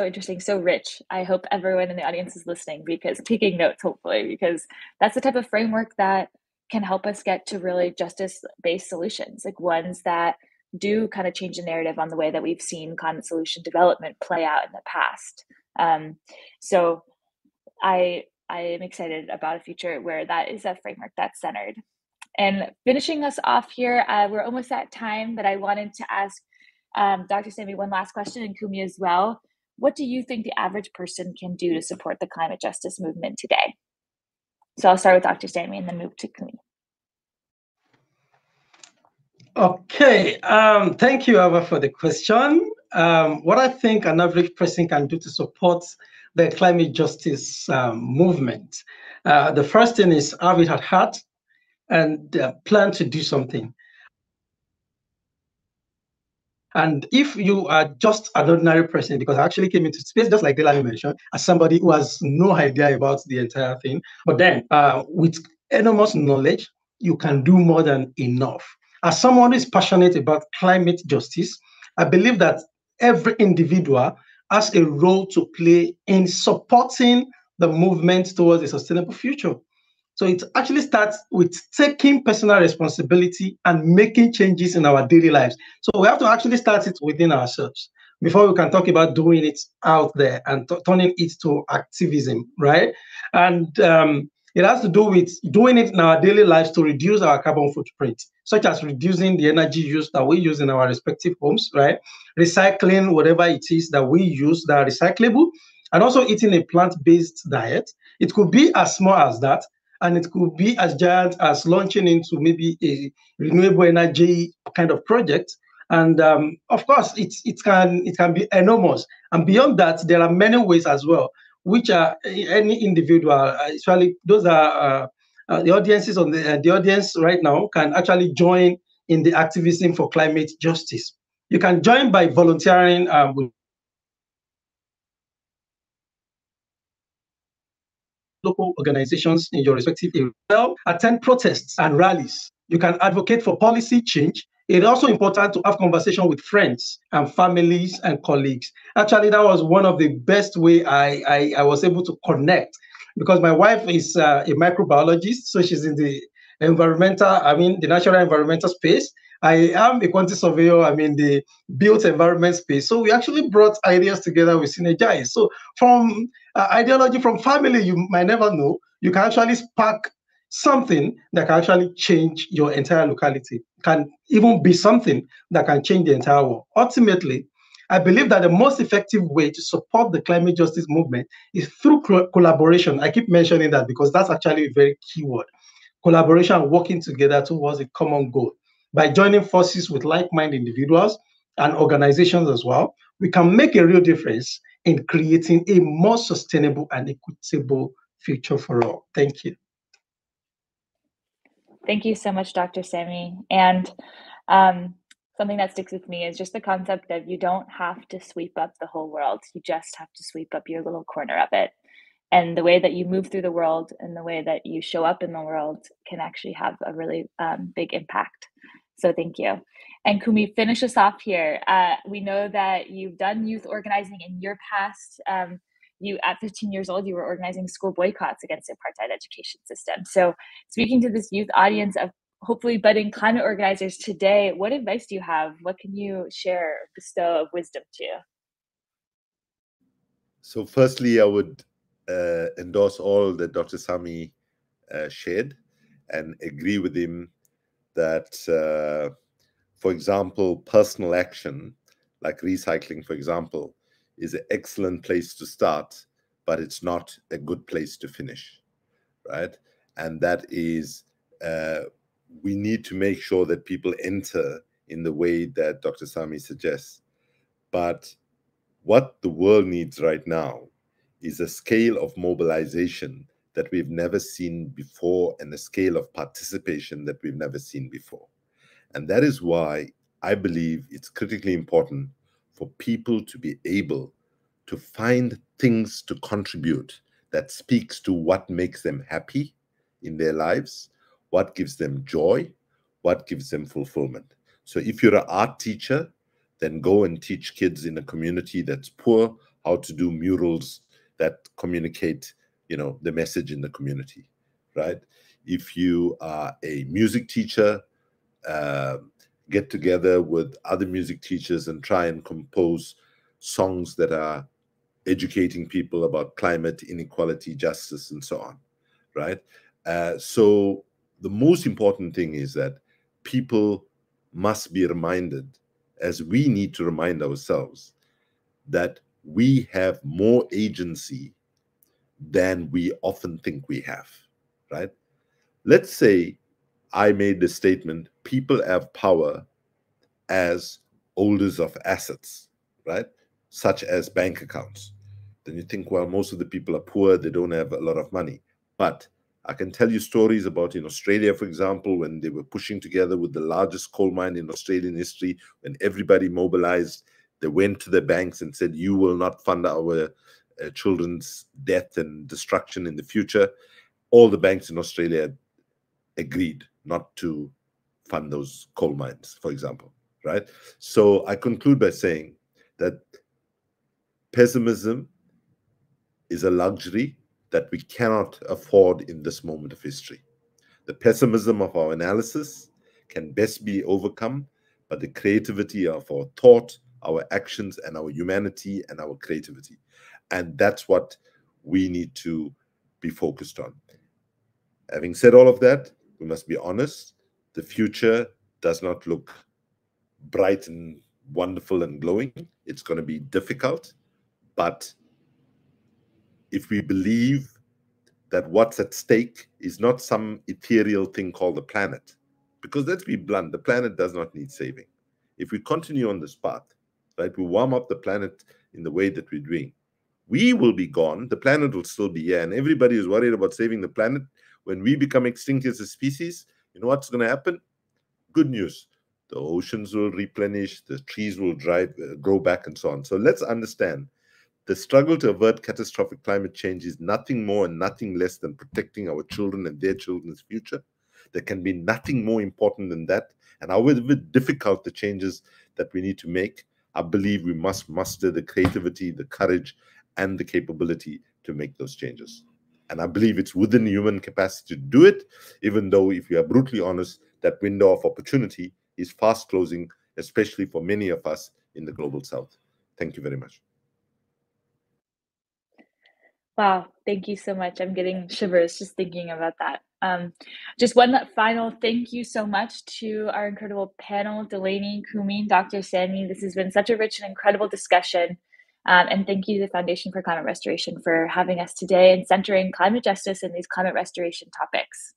interesting, so rich. I hope everyone in the audience is listening, because taking notes, hopefully, because that's the type of framework that can help us get to really justice-based solutions, like ones that do kind of change the narrative on the way that we've seen climate solution development play out in the past. So I am excited about a future where that is a framework that's centered. And finishing us off here, we're almost at time, but I wanted to ask Dr. Sanmi one last question, and Kumi as well. What do you think the average person can do to support the climate justice movement today? So I'll start with Dr. Sanmi and then move to Kumi. Okay, thank you, Ava, for the question. What I think an average person can do to support the climate justice movement, the first thing is have it at heart and plan to do something. And if you are just an ordinary person, because I actually came into space, just like Delaney mentioned, as somebody who has no idea about the entire thing, but then with enormous knowledge, you can do more than enough. As someone who is passionate about climate justice, I believe that every individual has a role to play in supporting the movement towards a sustainable future. So it actually starts with taking personal responsibility and making changes in our daily lives. So we have to actually start it within ourselves before we can talk about doing it out there and turning it to activism, right? And It has to do with doing it in our daily lives to reduce our carbon footprint, such as reducing the energy use that we use in our respective homes, right? Recycling whatever it is that we use that are recyclable, and also eating a plant-based diet. It could be as small as that, and it could be as giant as launching into maybe a renewable energy kind of project. And of course, it can be enormous. And beyond that, there are many ways as well, which are any individual, especially those are the audiences on the audience right now can actually join in the activism for climate justice. You can join by volunteering with local organizations in your respective area. Well, attend protests and rallies. You can advocate for policy change. It's also important to have conversation with friends and families and colleagues. Actually, that was one of the best way I was able to connect, because my wife is a microbiologist, so she's in the the natural environmental space. I am a quantity surveyor, the built environment space. So we actually brought ideas together, we synergize. So from ideology, from family, you might never know, you can actually spark something that can actually change your entire locality, can even be something that can change the entire world. Ultimately, I believe that the most effective way to support the climate justice movement is through collaboration. I keep mentioning that because that's actually a very key word. Collaboration and working together towards a common goal. By joining forces with like-minded individuals and organizations as well, we can make a real difference in creating a more sustainable and equitable future for all. Thank you. Thank you so much, Dr. Sanmi. And something that sticks with me is just the concept of you don't have to sweep up the whole world. You just have to sweep up your little corner of it. And the way that you move through the world and the way that you show up in the world can actually have a really big impact. So thank you. And Kumi, finish us off here. We know that you've done youth organizing in your past. You, at 15 years old, you were organizing school boycotts against the apartheid education system. So speaking to this youth audience of hopefully budding climate organizers today, what advice do you have? What can you share, bestow of wisdom to? So firstly, I would endorse all that Dr. Sami shared and agree with him that, for example, personal action, like recycling, for example, is an excellent place to start, but it's not a good place to finish, right? And that is, we need to make sure that people enter in the way that Dr. Sami suggests. But what the world needs right now is a scale of mobilization that we've never seen before and a scale of participation that we've never seen before. And that is why I believe it's critically important for people to be able to find things to contribute that speaks to what makes them happy in their lives, what gives them joy, what gives them fulfillment. So if you're an art teacher, then go and teach kids in a community that's poor how to do murals that communicate, the message in the community, right? If you are a music teacher, get together with other music teachers and try and compose songs that are educating people about climate, inequality, justice, and so on, right? So the most important thing is that people must be reminded, as we need to remind ourselves, that we have more agency than we often think we have, right? Let's say I made the statement, people have power as holders of assets, right? Such as bank accounts. Then you think, well, most of the people are poor, they don't have a lot of money. But I can tell you stories about in Australia, for example, when they were pushing together with the largest coal mine in Australian history, when everybody mobilized, they went to the banks and said, you will not fund our children's death and destruction in the future. All the banks in Australia agreed not to fund those coal mines, for example, right? So I conclude by saying that pessimism is a luxury that we cannot afford in this moment of history. The pessimism of our analysis can best be overcome by the creativity of our thought, our actions, and our humanity and our creativity. And that's what we need to be focused on. Having said all of that, we must be honest. The future does not look bright and wonderful and glowing. It's going to be difficult. But if we believe that what's at stake is not some ethereal thing called the planet, because let's be blunt, the planet does not need saving. If we continue on this path, right, we warm up the planet in the way that we're doing, we will be gone, the planet will still be here, and everybody is worried about saving the planet. When we become extinct as a species, you know what's going to happen? Good news. The oceans will replenish, the trees will grow back, and so on. So let's understand the struggle to avert catastrophic climate change is nothing more and nothing less than protecting our children and their children's future. There can be nothing more important than that. And however difficult the changes that we need to make, I believe we must muster the creativity, the courage, and the capability to make those changes. And I believe it's within human capacity to do it, even though, if we are brutally honest, that window of opportunity is fast closing, especially for many of us in the global south. Thank you very much. Wow, thank you so much. I'm getting shivers just thinking about that. Just one final thank you so much to our incredible panel, Delaney, Kumi, Dr. Sanmi. This has been such a rich and incredible discussion. And thank you to the Foundation for Climate Restoration for having us today and centering climate justice and these climate restoration topics.